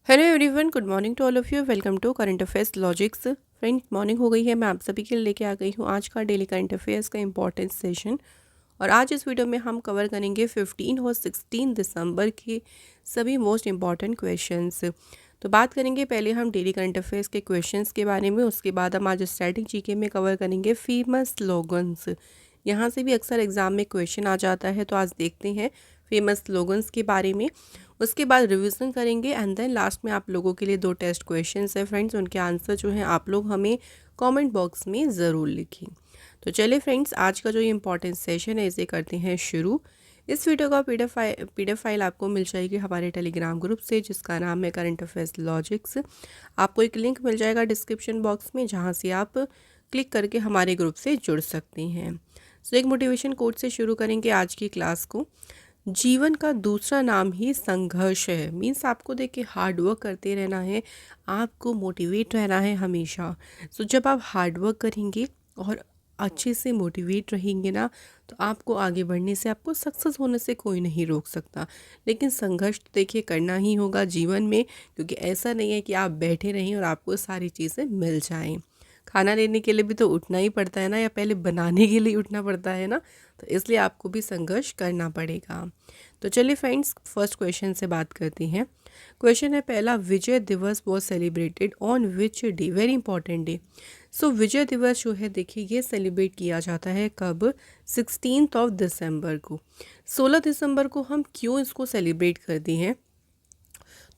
Hello everyone, good morning to all of you. Welcome to current affairs logics. Friend, morning हो गई है। मैं आप सभी के लिए लेके आ गई हूँ आज का डेली करंट अफेयर्स का इंपॉर्टेंट सेशन। और आज इस वीडियो में हम कवर करेंगे 15 और 16 दिसंबर के सभी मोस्ट इम्पॉर्टेंट क्वेश्चंस। तो बात करेंगे पहले हम डेली करंट अफेयर्स के क्वेश्चंस के बारे में, उसके बाद हम आज स्टैटिक जीके में कवर करेंगे फेमस स्लोगन्स। यहाँ से भी अक्सर एग्जाम में क्वेश्चन आ जाता है, तो आज देखते हैं फेमस स्लोगन्स के बारे में। उसके बाद रिवीजन करेंगे एंड देन लास्ट में आप लोगों के लिए 2 टेस्ट क्वेश्चंस है फ्रेंड्स, उनके आंसर जो हैं आप लोग हमें कमेंट बॉक्स में ज़रूर लिखें। तो चलिए फ्रेंड्स, आज का जो ये इंपॉर्टेंट सेशन है इसे करते हैं शुरू। इस वीडियो का पीडीएफ फाइल आपको मिल जाएगी हमारे टेलीग्राम ग्रुप से, जिसका नाम है करंट अफेयर्स लॉजिक्स। आपको एक लिंक मिल जाएगा डिस्क्रिप्शन बॉक्स में, जहाँ से आप क्लिक करके हमारे ग्रुप से जुड़ सकते हैं। सो एक मोटिवेशन कोट से शुरू करेंगे आज की क्लास को। जीवन का दूसरा नाम ही संघर्ष है। मीन्स आपको देख के हार्ड वर्क करते रहना है, आपको मोटिवेट रहना है हमेशा। सो जब आप हार्ड वर्क करेंगे और अच्छे से मोटिवेट रहेंगे ना, तो आपको आगे बढ़ने से, आपको सक्सेस होने से कोई नहीं रोक सकता। लेकिन संघर्ष तो देखिए करना ही होगा जीवन में, क्योंकि ऐसा नहीं है कि आप बैठे रहें और आपको सारी चीज़ें मिल जाएं। खाना लेने के लिए भी तो उठना ही पड़ता है ना, या पहले बनाने के लिए उठना पड़ता है ना। तो इसलिए आपको भी संघर्ष करना पड़ेगा। तो चलिए फ्रेंड्स, फर्स्ट क्वेश्चन से बात करते हैं। क्वेश्चन है पहला, Vijay Diwas was celebrated on which day? Very important day. So Vijay Diwas जो है देखिए, ये सेलिब्रेट किया जाता है कब? 16 दिसंबर को। 16 दिसंबर को हम क्यों इसको सेलिब्रेट करते हैं?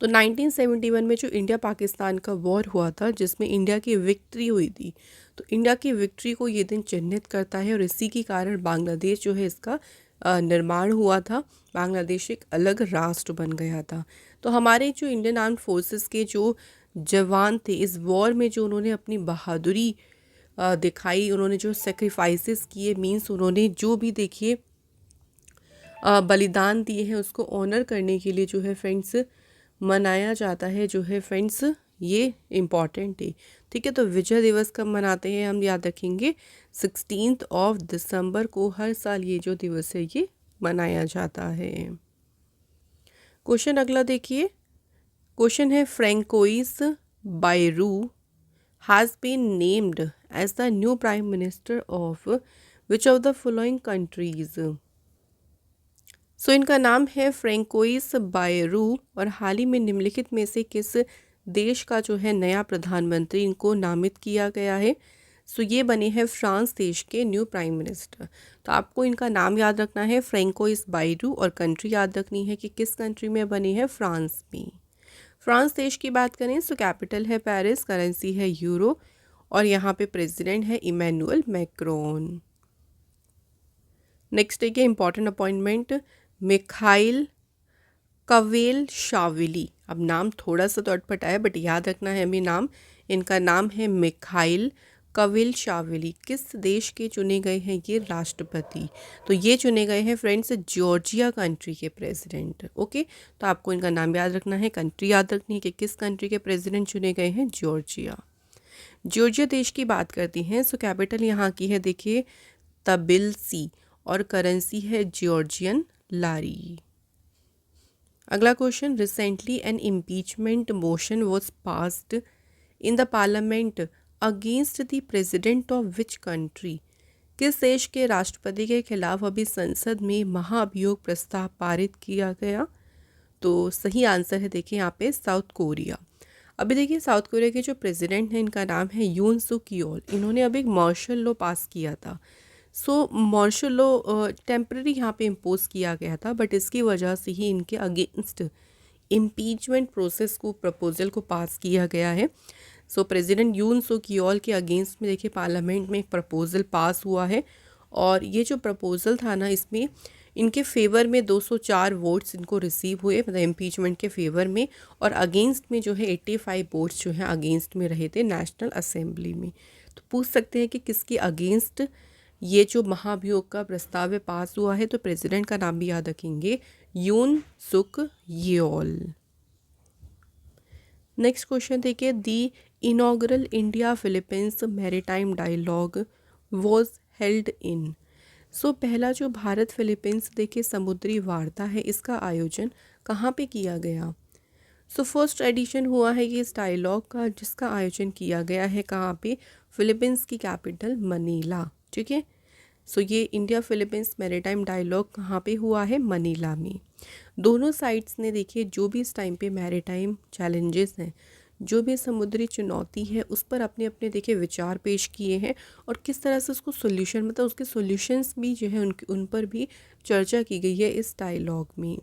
तो 1971 में जो इंडिया पाकिस्तान का वॉर हुआ था, जिसमें इंडिया की विक्ट्री हुई थी, तो इंडिया की विक्ट्री को ये दिन चिन्हित करता है। और इसी के कारण बांग्लादेश जो है इसका निर्माण हुआ था। बांग्लादेश एक अलग राष्ट्र बन गया था। तो हमारे जो इंडियन आर्म्ड फोर्सेस के जो जवान थे, इस वॉर में जो उन्होंने अपनी बहादुरी दिखाई, उन्होंने जो सेक्रीफाइसेस किए, मीन्स उन्होंने जो भी देखिए बलिदान दिए हैं, उसको ऑनर करने के लिए जो है फ्रेंड्स मनाया जाता है, जो है फ्रेंड्स ये इम्पॉर्टेंट है। ठीक है, तो विजय दिवस कब मनाते हैं हम याद रखेंगे, 16 दिसंबर को हर साल ये जो दिवस है ये मनाया जाता है। क्वेश्चन अगला देखिए। क्वेश्चन है, Francois Bayrou has been named as the new prime minister of which of the following countries? इनका नाम है फ्रैंकोइस बायरू, और हाल ही में निम्नलिखित में से किस देश का जो है नया प्रधानमंत्री इनको नामित किया गया है? ये बने हैं फ्रांस देश के न्यू प्राइम मिनिस्टर। तो आपको इनका नाम याद रखना है, फ्रैंकोइस बायरू, और कंट्री याद रखनी है कि किस कंट्री में बने हैं, फ्रांस में। फ्रांस देश की बात करें तो कैपिटल है पेरिस, करेंसी है यूरो, और यहाँ पे प्रेसिडेंट है इमैनुअल मैक्रोन। नेक्स्ट है इंपॉर्टेंट अपॉइंटमेंट, मिखाइल कवेलशाविली। अब नाम थोड़ा सा तो अटपटा है, बट याद रखना है हमें नाम। इनका नाम है मिखाइल कवेलशाविली। किस देश के चुने गए हैं ये राष्ट्रपति? तो ये चुने गए हैं फ्रेंड्स जॉर्जिया कंट्री के प्रेसिडेंट। ओके, तो आपको इनका नाम याद रखना है, कंट्री याद रखनी है कि किस कंट्री के प्रेसिडेंट चुने गए हैं, जॉर्जिया। जॉर्जिया देश की बात करती हैं, कैपिटल यहाँ की है देखिए तबिलसी, और करेंसी है जॉर्जियन लारी। अगला question, recently an impeachment motion was passed in the parliament against the president of which country? किस देश के राष्ट्रपति के खिलाफ अभी संसद में महाभियोग प्रस्ताव पारित किया गया? तो सही आंसर है देखिए यहाँ पे साउथ कोरिया। अभी देखिए साउथ कोरिया के जो प्रेसिडेंट हैं, इनका नाम है यून सुक योल। इन्होंने अभी एक मार्शल लॉ पास किया था। मार्शल लॉ टेम्पररी यहाँ पे इम्पोज किया गया था, बट इसकी वजह से ही इनके अगेंस्ट इम्पीचमेंट प्रोसेस को, प्रपोजल को पास किया गया है। प्रेसिडेंट यून सुक योल के अगेंस्ट में देखिए पार्लियामेंट में एक प्रपोजल पास हुआ है, और ये जो प्रपोजल था ना, इसमें इनके फेवर में 204 वोट्स इनको रिसीव हुए, मतलब इम्पीचमेंट के फेवर में, और अगेंस्ट में जो है 85 वोट्स जो हैं अगेंस्ट में रहे थे नेशनल असेंबली में। तो पूछ सकते हैं कि किसके अगेंस्ट ये जो महाभियोग का प्रस्ताव है पास हुआ है? तो प्रेसिडेंट का नाम भी याद रखेंगे, यून सुक योल। नेक्स्ट क्वेश्चन देखिए, the inaugural India Philippines maritime dialogue was held in? पहला जो भारत फिलीपींस देखिए समुद्री वार्ता है, इसका आयोजन कहाँ पे किया गया? सो फर्स्ट एडिशन हुआ है ये इस डायलॉग का, जिसका आयोजन किया गया है कहाँ पे, फिलीपींस की कैपिटल मनीला। ठीक है, सो ये इंडिया फिलीपींस मैरीटाइम डायलॉग कहाँ पे हुआ है, मनीला में। दोनों साइड्स ने देखिए जो भी इस टाइम पे मैरीटाइम चैलेंजेस हैं, जो भी समुद्री चुनौती है, उस पर अपने अपने देखिए विचार पेश किए हैं और किस तरह से उसको सोल्यूशन, मतलब उसके सॉल्यूशंस भी जो है उन पर भी चर्चा की गई है इस डायलॉग में।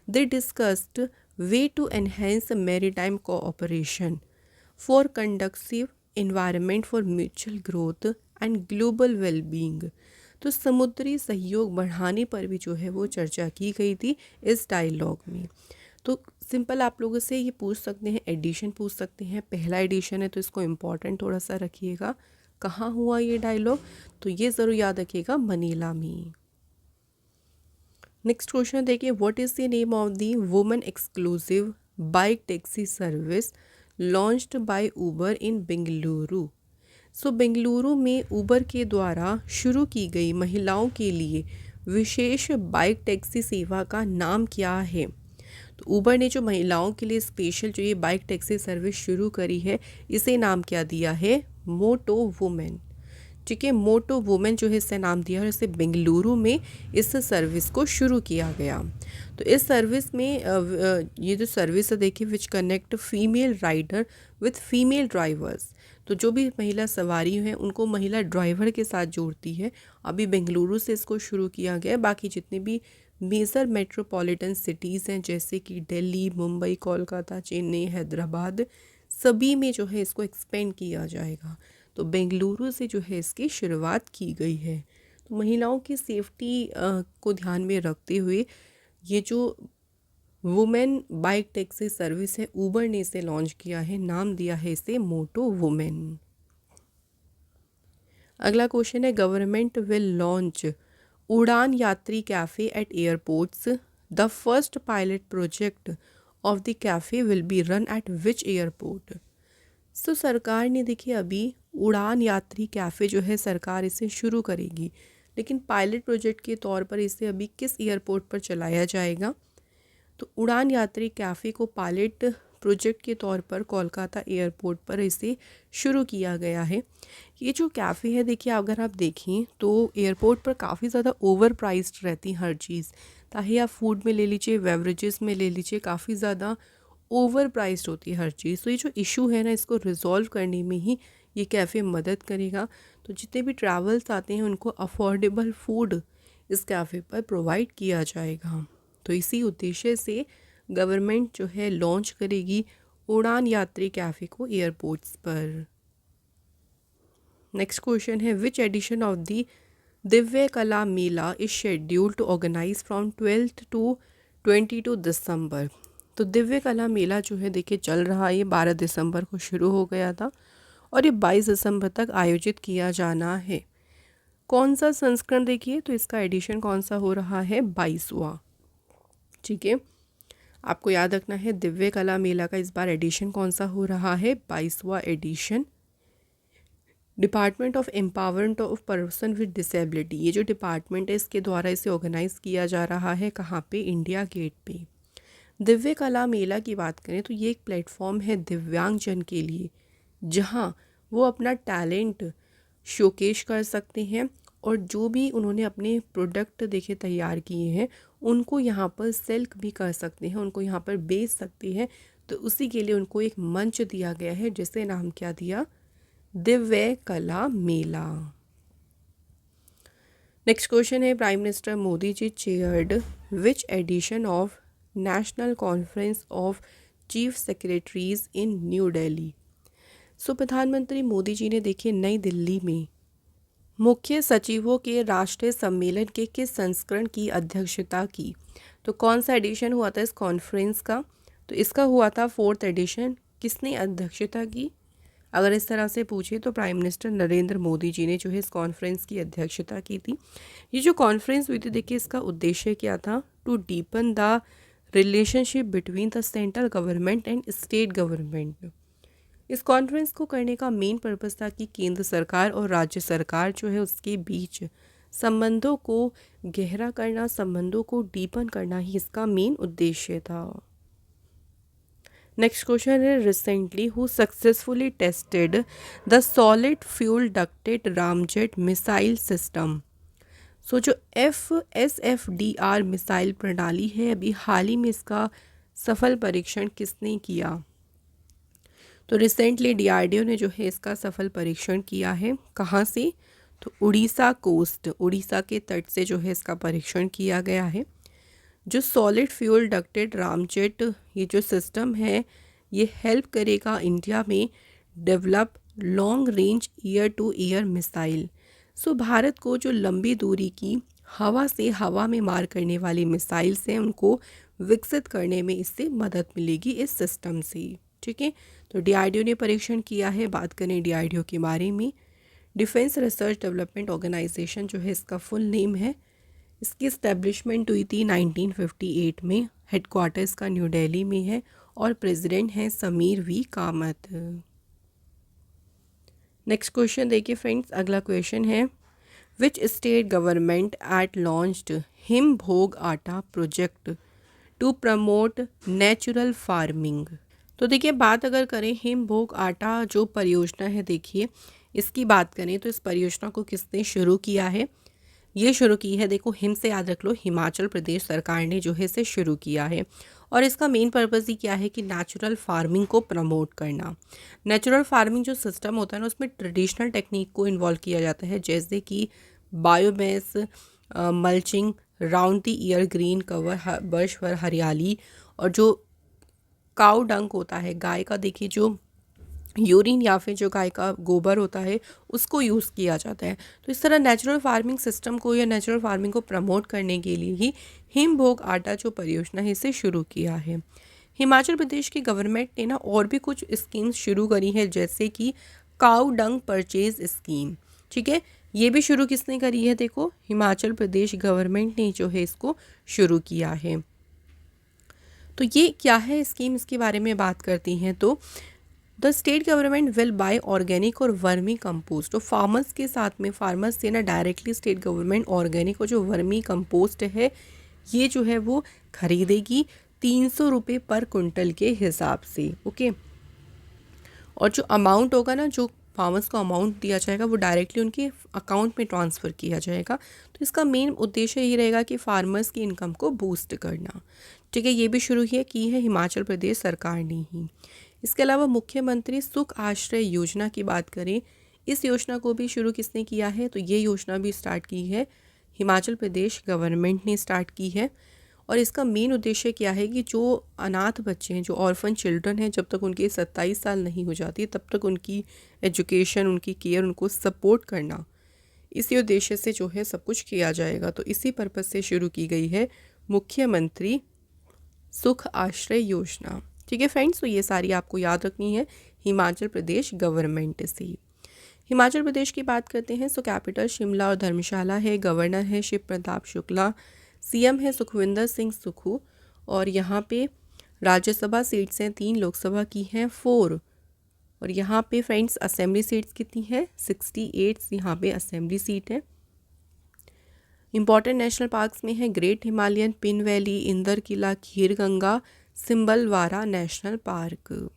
They discussed way to enhance maritime cooperation for conducive environment for mutual growth and global wellbeing. तो समुद्री सहयोग बढ़ाने पर भी जो है वो चर्चा की गई थी इस डायलॉग में। तो सिंपल आप लोगों से ये पूछ सकते हैं, एडिशन पूछ सकते हैं, पहला एडिशन है तो इसको इम्पॉर्टेंट थोड़ा सा रखिएगा, कहाँ हुआ ये डायलॉग, तो ये ज़रूर याद रखिएगा, मनीला में। नेक्स्ट क्वेश्चन देखिए, what is the name of the women exclusive bike taxi service launched by Uber in Bengaluru. So Bengaluru में उबर के द्वारा शुरू की गई महिलाओं के लिए विशेष बाइक टैक्सी सेवा का नाम क्या है। तो उबर ने जो महिलाओं के लिए स्पेशल जो ये बाइक टैक्सी सर्विस शुरू करी है, इसे नाम क्या दिया है, मोटो वुमेन। ठीक है, मोटो वुमेन जो है इससे नाम दिया और इसे बेंगलुरु में इस सर्विस को शुरू किया गया। तो इस सर्विस में ये जो सर्विस है देखिए, which connect female rider with female drivers. तो जो भी महिला सवारी हैं उनको महिला ड्राइवर के साथ जोड़ती है। अभी बेंगलुरु से इसको शुरू किया गया है, बाकी जितने भी मेजर मेट्रोपॉलिटन सिटीज़ हैं जैसे कि दिल्ली, मुंबई, कोलकाता, चेन्नई, हैदराबाद, सभी में जो है इसको एक्सपेंड किया जाएगा। तो बेंगलुरु से जो है इसकी शुरुआत की गई है। तो महिलाओं की सेफ्टी को ध्यान में रखते हुए ये जो वुमेन बाइक टैक्सी सर्विस है, उबर ने इसे लॉन्च किया है, नाम दिया है इसे मोटो वुमेन। अगला क्वेश्चन है, government will launch Udan Yatri cafe at airports, the first pilot project of the cafe will be run at which airport. So सरकार ने देखिए अभी उड़ान यात्री कैफ़े जो है सरकार इसे शुरू करेगी, लेकिन पायलट प्रोजेक्ट के तौर पर इसे अभी किस एयरपोर्ट पर चलाया जाएगा। तो उड़ान यात्री कैफ़े को पायलट प्रोजेक्ट के तौर पर कोलकाता एयरपोर्ट पर इसे शुरू किया गया है। ये जो कैफ़े है देखिए, अगर आप देखें तो एयरपोर्ट पर काफ़ी ज़्यादा ओवर प्राइस्ड रहती हर चीज़, चाहे आप फूड में ले लीजिए, बेवरेजेस में ले लीजिए, काफ़ी ज़्यादा ओवर प्राइस्ड होती है हर चीज़। तो ये जो इशू है ना, इसको रिजॉल्व करने में ही ये कैफ़े मदद करेगा। तो जितने भी ट्रैवल्स आते हैं उनको अफोर्डेबल फूड इस कैफ़े पर प्रोवाइड किया जाएगा। तो इसी उद्देश्य से गवर्नमेंट जो है लॉन्च करेगी उड़ान यात्री कैफ़े को एयरपोर्ट्स पर। नेक्स्ट क्वेश्चन है, विच edition of the Divya Kala Mela is scheduled to organise from 12 to 22 December. तो दिव्य कला मेला जो है देखिए चल रहा है, ये 12 दिसंबर को शुरू हो गया था और ये 22 दिसंबर तक आयोजित किया जाना है। कौन सा संस्करण देखिए, तो इसका एडिशन कौन सा हो रहा है, 22वां। ठीक है, आपको याद रखना है दिव्य कला मेला का इस बार एडिशन कौन सा हो रहा है, 22वां edition. Department of empowerment of person with disability, ये जो डिपार्टमेंट है इसके द्वारा इसे ऑर्गेनाइज किया जा रहा है, कहाँ पे, इंडिया गेट पे। दिव्य कला मेला की बात करें तो ये एक प्लेटफॉर्म है दिव्यांगजन के लिए, जहाँ वो अपना टैलेंट शोकेश कर सकते हैं और जो भी उन्होंने अपने प्रोडक्ट देखे तैयार किए हैं उनको यहाँ पर सेल भी कर सकते हैं, उनको यहाँ पर बेच सकते हैं। तो उसी के लिए उनको एक मंच दिया गया है, जिसे नाम क्या दिया, दिव्य कला मेला। नेक्स्ट क्वेश्चन है, prime minister Modi ji chaired which edition of national conference of chief secretaries in New Delhi. So प्रधानमंत्री मोदी जी ने देखिए नई दिल्ली में मुख्य सचिवों के राष्ट्रीय सम्मेलन के किस संस्करण की अध्यक्षता की। तो कौन सा एडिशन हुआ था इस कॉन्फ्रेंस का, तो इसका हुआ था 4th एडिशन। किसने अध्यक्षता की, अगर इस तरह से पूछे तो प्राइम मिनिस्टर नरेंद्र मोदी जी ने जो है इस कॉन्फ्रेंस की अध्यक्षता की थी। ये जो कॉन्फ्रेंस हुई थी देखिए, इसका उद्देश्य क्या था, to deepen the relationship between the central government and state government. इस कॉन्फ्रेंस को करने का मेन पर्पस था कि केंद्र सरकार और राज्य सरकार जो है उसके बीच संबंधों को गहरा करना, संबंधों को डीपन करना ही इसका मेन उद्देश्य था। नेक्स्ट क्वेश्चन है recently who successfully tested the solid fuel ducted ramjet missile system. So जो FSFDR मिसाइल प्रणाली है, अभी हाल ही में इसका सफल परीक्षण किसने किया? तो रिसेंटली DRDO ने जो है इसका सफल परीक्षण किया है। कहाँ से? तो उड़ीसा कोस्ट, उड़ीसा के तट से जो है इसका परीक्षण किया गया है। जो सॉलिड फ्यूल डक्टेड रामजेट ये जो सिस्टम है, ये हेल्प करेगा इंडिया में develop long range air to air missile. So Bharat को जो लंबी दूरी की हवा से हवा में मार करने वाली मिसाइल्स हैं, उनको विकसित करने में इससे मदद मिलेगी इस सिस्टम से। ठीक है, तो DRDO ने परीक्षण किया है। बात करें DRDO के बारे में, डिफेंस रिसर्च डेवलपमेंट ऑर्गेनाइजेशन जो है इसका फुल नेम है। इसकी इस्टेब्लिशमेंट हुई थी 1958 में। हेडक्वार्टर इसका न्यू दिल्ली में है और प्रेसिडेंट हैं Sameer V Kamath. Next question देखिए फ्रेंड्स, अगला क्वेश्चन है which state government at launched Him Bhog Atta project to promote natural farming. तो देखिए, बात अगर करें हिम भोग आटा जो परियोजना है, देखिए इसकी बात करें तो इस परियोजना को किसने शुरू किया है? ये शुरू की है, देखो हिम से याद रख लो, हिमाचल प्रदेश सरकार ने जो है इसे शुरू किया है। और इसका मेन पर्पज़ ही क्या है कि नेचुरल फार्मिंग को प्रमोट करना। नेचुरल फार्मिंग जो सिस्टम होता है ना, उसमें ट्रेडिशनल टेक्निक को इन्वॉल्व किया जाता है, जैसे कि biomass, mulching, round the year green cover, वर्ष भर हरियाली, और जो काउ डंक होता है, गाय का देखिए जो यूरिन या फिर जो गाय का गोबर होता है, उसको यूज़ किया जाता है। तो इस तरह नेचुरल फार्मिंग सिस्टम को या नेचुरल फार्मिंग को प्रमोट करने के लिए ही हिम भोग आटा जो परियोजना है इसे शुरू किया है। हिमाचल प्रदेश की गवर्नमेंट ने ना और भी कुछ स्कीम्स शुरू करी है, जैसे कि काउ डंग परचेज स्कीम। ठीक है, ये भी शुरू किसने करी है? देखो हिमाचल प्रदेश गवर्नमेंट ने जो है इसको शुरू किया है। तो ये क्या है स्कीम, इसके बारे में बात करती हैं। तो the state government will buy organic और वर्मी कंपोस्ट। तो फार्मर्स के साथ में, फार्मर्स से ना डायरेक्टली स्टेट गवर्नमेंट ऑर्गेनिक और जो वर्मी कंपोस्ट है ये जो है वो खरीदेगी 300 रुपये पर कुंटल के हिसाब से। ओके, और जो अमाउंट होगा ना, जो फार्मर्स को अमाउंट दिया जाएगा, वो डायरेक्टली उनके अकाउंट में ट्रांसफ़र किया जाएगा। तो इसका मेन उद्देश्य ये रहेगा कि फार्मर्स की इनकम को बूस्ट करना। ठीक है, ये भी शुरू की है हिमाचल प्रदेश सरकार ने ही। इसके अलावा मुख्यमंत्री सुख आश्रय योजना की बात करें, इस योजना को भी शुरू किसने किया है? तो ये योजना भी स्टार्ट की है हिमाचल प्रदेश गवर्नमेंट ने स्टार्ट की है। और इसका मेन उद्देश्य क्या है कि जो अनाथ बच्चे हैं, जो ऑर्फन चिल्ड्रन हैं, जब तक उनके 27 साल नहीं हो जाती तब तक उनकी एजुकेशन, उनकी केयर, उनको सपोर्ट करना, इसी उद्देश्य से जो है सब कुछ किया जाएगा। तो इसी पर्पज़ से शुरू की गई है मुख्यमंत्री सुख आश्रय योजना। ठीक है फ्रेंड्स, तो ये सारी आपको याद रखनी है हिमाचल प्रदेश गवर्नमेंट से। हिमाचल प्रदेश की बात करते हैं, सो कैपिटल शिमला और धर्मशाला है। गवर्नर है शिव प्रताप शुक्ला। CM है सुखविंदर सिंह सुक्खू। और यहाँ पे राज्यसभा सीट्स हैं 3, लोकसभा की हैं 4। और यहाँ पे फ्रेंड्स असेंबली सीट्स कितनी है? 68 यहाँ पे असेंबली सीट है। इंपॉर्टेंट नेशनल पार्क्स में है great Himalayan, Pin valley, Inder Kila, Kheer Ganga, Simbalbara national park.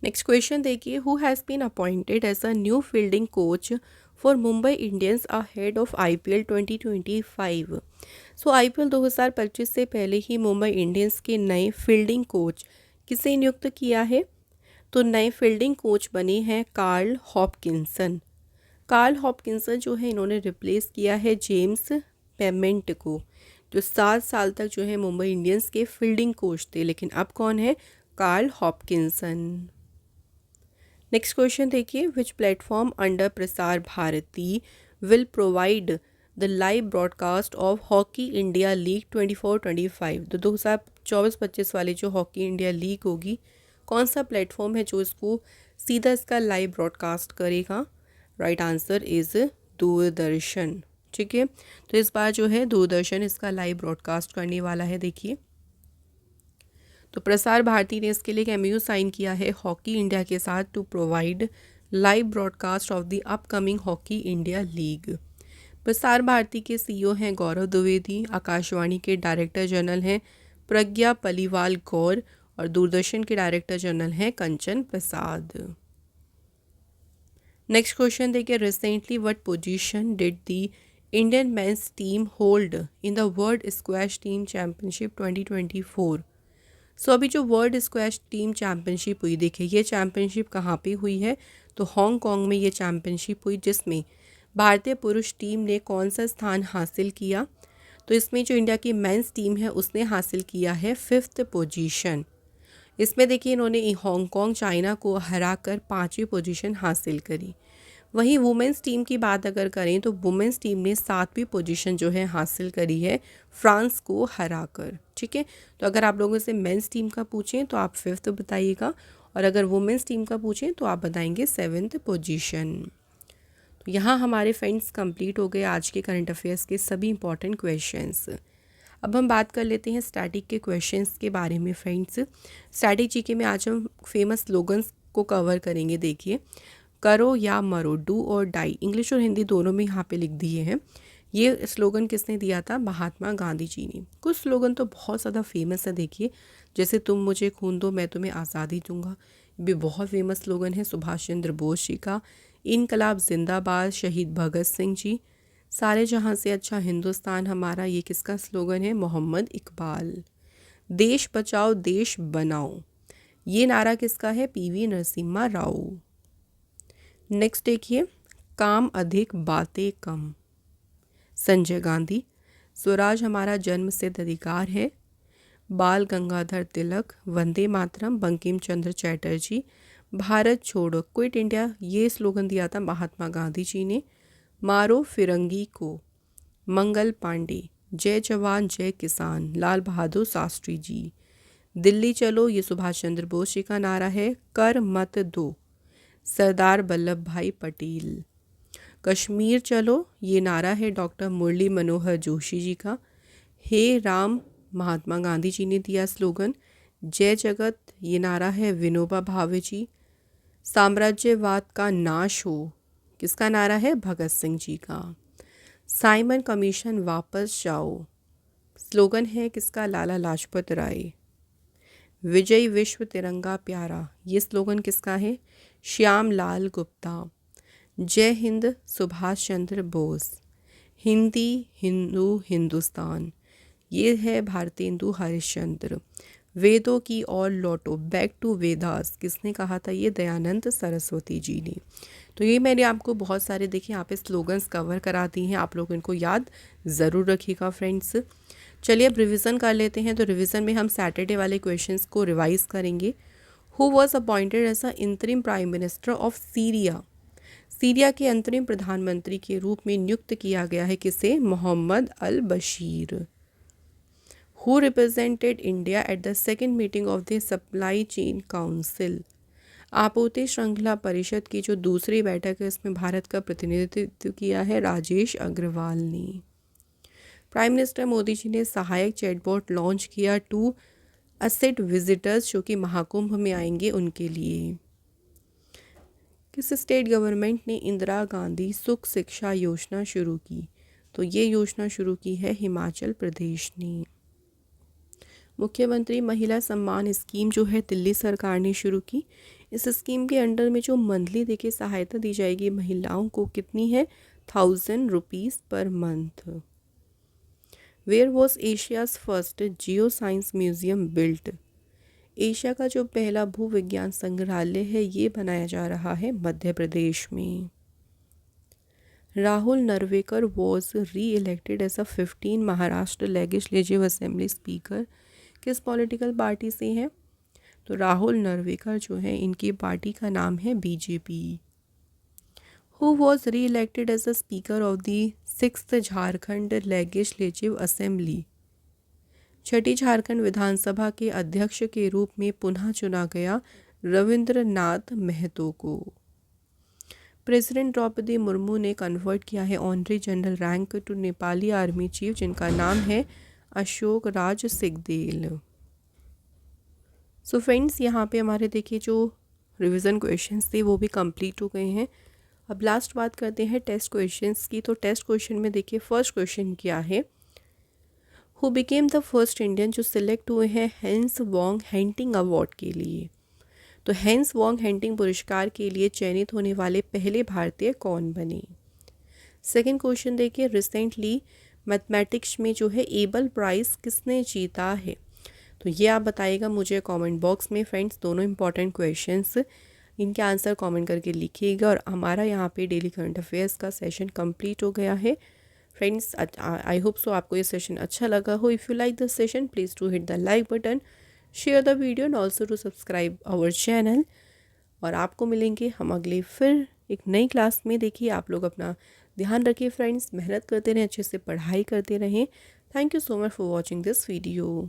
Next question देखिए, who has been appointed as a new fielding coach for Mumbai Indians ahead of IPL 2025। So IPL 2025 से पहले ही मुंबई इंडियंस के नए फील्डिंग कोच किसे नियुक्त किया है? तो नए फील्डिंग कोच बने हैं कार्ल हॉपकिंसन। कार्ल हॉपकिंसन जो है इन्होंने रिप्लेस किया है जेम्स पेमेंट को, जो 7 साल तक जो है मुंबई इंडियंस के फील्डिंग कोच थे। लेकिन अब कौन है? Karl Hopkinson. नेक्स्ट क्वेश्चन देखिए, विच platform under Prasar Bharati will provide the live broadcast of hockey India league 24-25। तो 2024-25 वाली जो हॉकी इंडिया लीग होगी, कौन सा प्लेटफॉर्म है जो इसको सीधा इसका लाइव ब्रॉडकास्ट करेगा? Right answer is Doordarshan. ठीक है, तो इस बार जो है दूरदर्शन इसका लाइव ब्रॉडकास्ट करने वाला है। देखिए, तो प्रसार भारती ने इसके लिए एक MOU साइन किया है हॉकी इंडिया के साथ to provide live broadcast of the upcoming hockey India league. Prasar Bharati के CEO हैं गौरव द्विवेदी। आकाशवाणी के डायरेक्टर जनरल हैं प्रज्ञा पलीवाल गौर। और दूरदर्शन के डायरेक्टर जनरल हैं कंचन प्रसाद। नेक्स्ट क्वेश्चन देखिए, recently what position did the Indian men's team hold in the world squash team championship 2024। सो अभी जो वर्ल्ड स्क्वैश टीम चैम्पियनशिप हुई, देखिए ये चैम्पियनशिप कहाँ पे हुई है, तो हांगकांग में ये चैम्पियनशिप हुई, जिसमें भारतीय पुरुष टीम ने कौन सा स्थान हासिल किया, तो इसमें जो इंडिया की मेंस टीम है उसने हासिल किया है 5th पोजीशन। इसमें देखिए इन्होंने हांगकांग चाइना को हराकर 5वीं पोजीशन हासिल करी। वहीं वुमेंस टीम की बात अगर करें तो वुमेंस टीम ने 7वीं पोजीशन जो है हासिल करी है फ्रांस को हराकर। ठीक है, तो अगर आप लोगों से मेंस टीम का पूछें तो आप 5th बताइएगा, और अगर वुमेंस टीम का पूछें तो आप बताएंगे 7th पोजीशन। तो यहाँ हमारे फ्रेंड्स कंप्लीट हो गए आज के करंट अफेयर्स के सभी इंपॉर्टेंट क्वेश्चंस। अब हम बात कर लेते हैं स्टैटिक के क्वेश्चंस के बारे में फ्रेंड्स। स्टैटिक जीके में आज हम फेमस स्लोगन्स को कवर करेंगे। देखिए, करो या मरो, डू और डाई, इंग्लिश और हिंदी दोनों में यहाँ पे लिख दिए हैं। ये स्लोगन किसने दिया था, महात्मा गांधी जी ने। कुछ स्लोगन तो बहुत ज़्यादा फेमस है, देखिए जैसे तुम मुझे खून दो मैं तुम्हें आज़ादी दूंगा, भी बहुत फेमस स्लोगन है सुभाष चंद्र बोस जी का। इनकलाब जिंदाबाद, शहीद भगत सिंह जी। सारे जहां से अच्छा हिंदुस्तान हमारा, ये किसका स्लोगन है, मोहम्मद इकबाल। देश बचाओ देश बनाओ, ये नारा किसका है, पीवी नरसिम्हा राव। नेक्स्ट देखिए, काम अधिक बातें कम, संजय गांधी। स्वराज हमारा जन्मसिद्ध अधिकार है, बाल गंगाधर तिलक। वंदे मातरम, बंकिम चंद्र चटर्जी। भारत छोड़ो, क्विट इंडिया, ये स्लोगन दिया था महात्मा गांधी जी ने। मारो फिरंगी को, मंगल पांडे। जय जवान जय किसान, लाल बहादुर शास्त्री जी। दिल्ली चलो, ये सुभाष चंद्र बोस जी का नारा है। कर मत दो, सरदार वल्लभ भाई पटेल। कश्मीर चलो, ये नारा है डॉक्टर मुरली मनोहर जोशी जी का। हे राम, महात्मा गांधी जी ने दिया स्लोगन। जय जगत, ये नारा है विनोबा भावे जी। साम्राज्यवाद का नाश हो, किसका नारा है, भगत सिंह जी का। साइमन कमीशन वापस जाओ, स्लोगन है किसका, लाला लाजपत राय। विजय विश्व तिरंगा प्यारा, ये स्लोगन किसका है, श्याम लाल गुप्ता। जय हिंद, सुभाष चंद्र बोस। हिंदी हिंदू हिंदुस्तान, ये है भारतेंदु हरिश्चंद्र। वेदों की ओर लौटो, बैक टू वेदास, किसने कहा था, ये दयानंद सरस्वती जी ने। तो ये मैंने आपको बहुत सारे देखिए यहाँ पे स्लोगन्स कवर करा दी हैं, आप लोग इनको याद ज़रूर रखिएगा फ्रेंड्स। चलिए अब रिवीजन कर लेते हैं। तो रिवीजन में हम सैटरडे वाले क्वेश्चंस को रिवाइज करेंगे। Who was appointed as a interim prime minister of Syria, Syria के अंतरिम प्रधानमंत्री के रूप में नियुक्त किया गया है किसे, मोहम्मद अल Bashir. Who represented India at the second meeting of the Supply Chain Council? आपूर्ति श्रृंखला परिषद की जो दूसरी बैठक है इसमें भारत का प्रतिनिधित्व किया है राजेश अग्रवाल ने। प्राइम मिनिस्टर मोदी जी ने सहायक चैटबॉट लॉन्च किया टू असिस्ट विजिटर्स, जो कि महाकुंभ में आएंगे उनके लिए। किस स्टेट गवर्नमेंट ने इंदिरा गांधी सुख शिक्षा योजना शुरू की, तो ये योजना शुरू की है हिमाचल प्रदेश ने। मुख्यमंत्री महिला सम्मान स्कीम जो है दिल्ली सरकार ने शुरू की। इस स्कीम के अंडर में जो मंथली देखिए सहायता दी जाएगी महिलाओं को, कितनी है, 1000 rupees per month. Where was Asia's first geo science museum built, Asia का जो पहला भूविज्ञान संग्रहालय है ये बनाया जा रहा है मध्य प्रदेश में। राहुल नरवेकर वॉज री elected as as 15 Maharashtra legislative assembly speaker, किस पॉलिटिकल पार्टी से हैं, तो राहुल नरवेकर जो है इनकी पार्टी का नाम है बीजेपी। हु वॉज री elected as a speaker of the 6th Jharkhand legislative assembly, छठी झारखंड विधानसभा के अध्यक्ष के रूप में पुनः चुना गया रविंद्रनाथ महतो को। प्रेसिडेंट द्रौपदी मुर्मू ने कन्वर्ट किया है honorary general rank to Nepali army chief, जिनका नाम है अशोक राज सिगदेल। सो फ्रेंड्स, यहाँ पे हमारे देखिए जो रिवीजन क्वेश्चंस थे वो भी कंप्लीट हो गए हैं। अब लास्ट बात करते हैं टेस्ट क्वेश्चंस की। तो टेस्ट क्वेश्चन में देखिए फर्स्ट क्वेश्चन क्या है, who became the first Indian जो सिलेक्ट हुए हैं हेंस वॉन्ग हेंटिंग अवार्ड के लिए। तो हेंस वॉन्ग हेंटिंग पुरस्कार के लिए चयनित होने वाले पहले भारतीय कौन बने। सेकंड क्वेश्चन देखिए, रिसेंटली मैथमेटिक्स में जो है एबल प्राइज़ किसने जीता है। तो ये आप बताइएगा मुझे कमेंट बॉक्स में फ्रेंड्स। दोनों इंपॉर्टेंट क्वेश्चंस, इनके आंसर कमेंट करके लिखिएगा। और हमारा यहाँ पे डेली करंट अफेयर्स का सेशन कंप्लीट हो गया है फ्रेंड्स। आई होप सो आपको ये सेशन अच्छा लगा हो। If you like this session please to hit the like button, share the video and also to subscribe our channel. और आपको मिलेंगे हम अगले फिर एक नई क्लास में। देखिए आप लोग अपना ध्यान रखिए फ्रेंड्स, मेहनत करते रहें, अच्छे से पढ़ाई करते रहें। Thank you so much for watching this video.